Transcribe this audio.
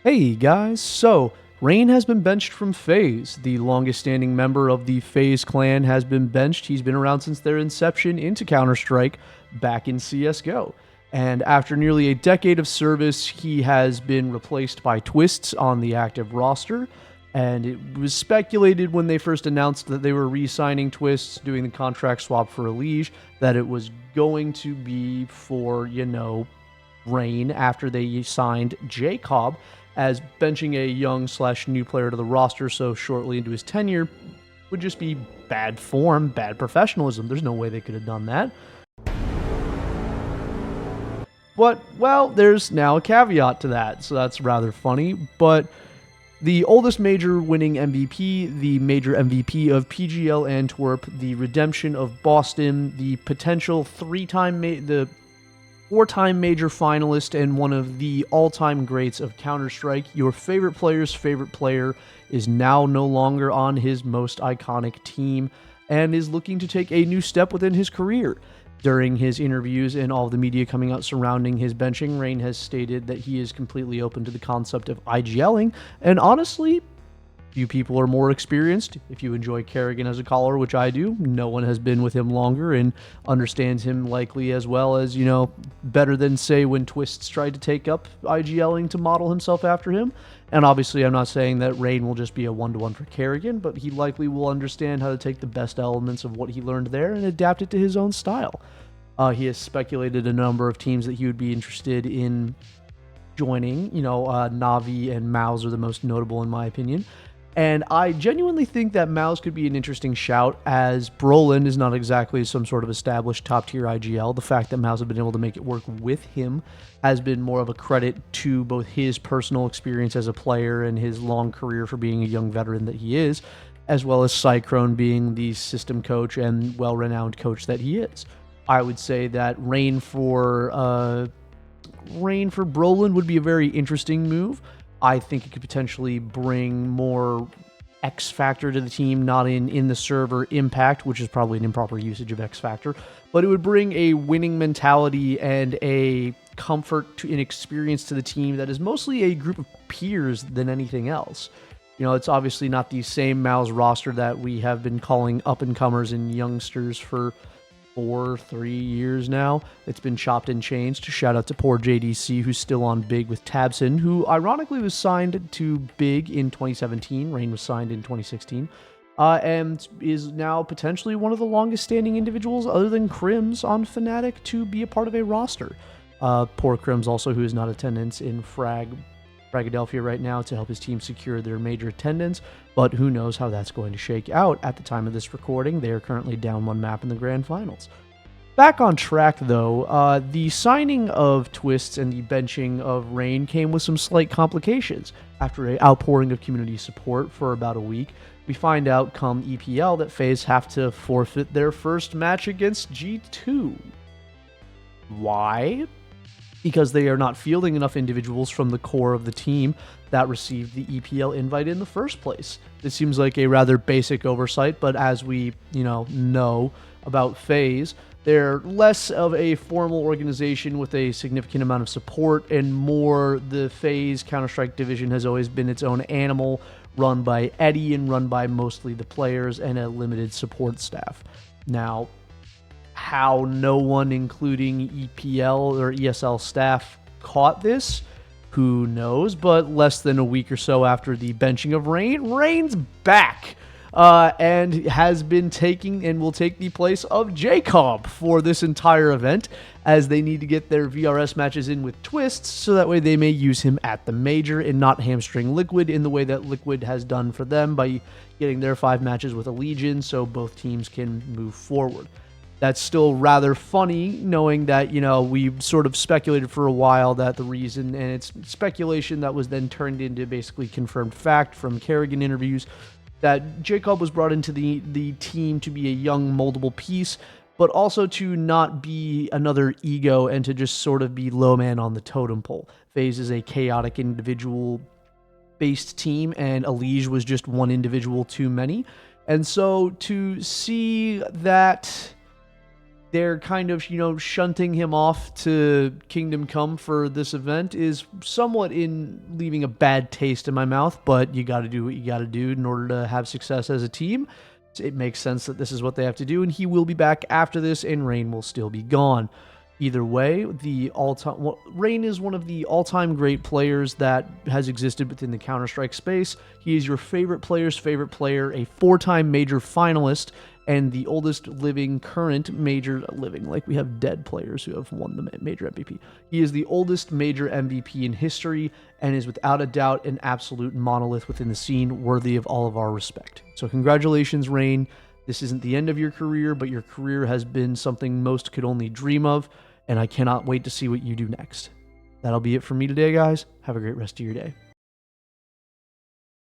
Hey guys, so Rain has been benched from FAZE. The longest standing member of the FAZE clan has been benched. He's been around since their inception into Counter-Strike back in CSGO. And after nearly a decade of service, he has been replaced by Twistzz on the active roster. And it was speculated when they first announced that they were re-signing Twistzz, doing the contract swap for Elige, that it was going to be for, Rain after they signed Jacob as benching a young slash new player to the roster so shortly into his tenure would just be bad form, bad professionalism. There's no way they could have done that. But, well, there's now a caveat to that, so that's rather funny. But the oldest major winning MVP, the major MVP of PGL Antwerp, the redemption of Boston, the potential the four-time major finalist and one of the all-time greats of Counter-Strike, your favorite player's favorite player is now no longer on his most iconic team and is looking to take a new step within his career. During his interviews and all of the media coming out surrounding his benching, Rain has stated that he is completely open to the concept of IGLing, and honestly, few people are more experienced. If you enjoy Kerrigan as a caller, which I do, no one has been with him longer and understands him likely as well as, better than, say, when Twistzz tried to take up IGLing to model himself after him. And obviously, I'm not saying that Rain will just be a one-to-one for Kerrigan, but he likely will understand how to take the best elements of what he learned there and adapt it to his own style. He has speculated a number of teams that he would be interested in joining. Navi and Mouse are the most notable in my opinion. And I genuinely think that Mouse could be an interesting shout, as Brolin is not exactly some sort of established top-tier IGL. The fact that Mouse has been able to make it work with him has been more of a credit to both his personal experience as a player and his long career for being a young veteran that he is, as well as Cyclone being the system coach and well-renowned coach that he is. I would say that Rain for Brolin would be a very interesting move. I think it could potentially bring more X factor to the team, not in the server impact, which is probably an improper usage of X factor, but it would bring a winning mentality and a comfort and experience to the team that is mostly a group of peers than anything else. It's obviously not the same Mouse roster that we have been calling up-and-comers and youngsters for 3 years now. It's been chopped and changed. Shout out to poor JDC, who's still on Big with Tabson, who ironically was signed to Big in 2017. Rain was signed in 2016. And is now potentially one of the longest standing individuals other than Crims on Fnatic to be a part of a roster. Poor Crims also, who is not attendance in Fragadelphia right now to help his team secure their major attendance, but who knows how that's going to shake out at the time of this recording. They are currently down one map in the grand finals. Back on track though, the signing of Twistzz and the benching of Rain came with some slight complications. After an outpouring of community support for about a week, we find out come EPL that FaZe have to forfeit their first match against G2. Why? Because they are not fielding enough individuals from the core of the team that received the EPL invite in the first place. This seems like a rather basic oversight, but as we, know about FaZe, they're less of a formal organization with a significant amount of support, and more the FaZe Counter-Strike division has always been its own animal, run by Eddie and run by mostly the players and a limited support staff. Now, how no one, including EPL or ESL staff, caught this, who knows? But less than a week or so after the benching of Rain's back and has been taking and will take the place of Jacob for this entire event, as they need to get their VRS matches in with Twistzz so that way they may use him at the major and not hamstring Liquid in the way that Liquid has done for them by getting their 5 matches with a Legion so both teams can move forward. That's still rather funny, knowing that, we sort of speculated for a while that the reason, and it's speculation that was then turned into basically confirmed fact from Kerrigan interviews, that Jacob was brought into the team to be a young, moldable piece, but also to not be another ego and to just sort of be low man on the totem pole. FaZe is a chaotic individual-based team, and Elige was just one individual too many. And so to see that they're kind of, shunting him off to Kingdom Come for this event is somewhat in leaving a bad taste in my mouth, but you got to do what you got to do in order to have success as a team. It makes sense that this is what they have to do, and he will be back after this, and Rain will still be gone. Either way, Rain is one of the all-time great players that has existed within the Counter-Strike space. He is your favorite player's favorite player, a 4-time major finalist, and the oldest living current major living, like we have dead players who have won the major MVP. He is the oldest major MVP in history and is without a doubt an absolute monolith within the scene, worthy of all of our respect. So congratulations, Rain. This isn't the end of your career, but your career has been something most could only dream of, and I cannot wait to see what you do next. That'll be it for me today, guys. Have a great rest of your day.